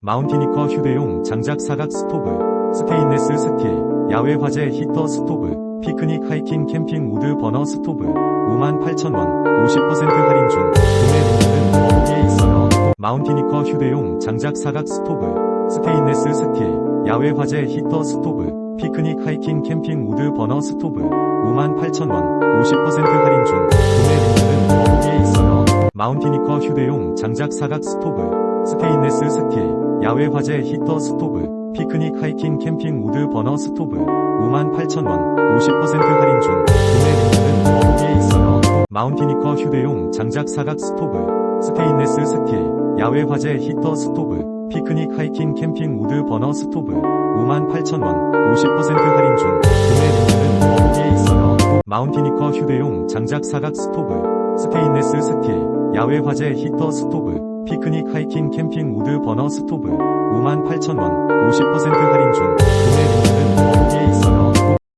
마운티니커 휴대용 장작 사각 스토브, 스테인레스 스틸, 야외 화재 히터 스토브, 피크닉 하이킹 캠핑 우드 버너 스토브, 58,000원, 50% 할인 중. 구매 링크는 더보기에 있어요. 마운티니커 휴대용 장작 사각 스토브, 스테인레스 스틸, 야외 화재 히터 스토브, 피크닉 하이킹 캠핑 우드 버너 스토브, 58,000원, 50% 할인 중. 구매 링크는 더보기에 있어요. 마운티니커 휴대용 장작 사각 스토브, 스테인레스 스틸, 야외 화재 히터 스토브, 피크닉 하이킹 캠핑 우드 버너 스토브, 58,000원, 50% 할인 중. 구매 링크는 더보기에 있어요. 마운티니커 휴대용 장작 사각 스토브, 스테인레스 스틸, 야외 화재 히터 스토브, 피크닉 하이킹 캠핑 우드 버너 스토브, 58,000원, 50% 할인 중. 구매 링크는 더보기에 있어요. 마운티니커 휴대용 장작 사각 스토브, 스테인레스 스틸, 야외 화재 히터 스토브, 피크닉 하이킹 캠핑 우드 버너 스토브, 58,000원, 50%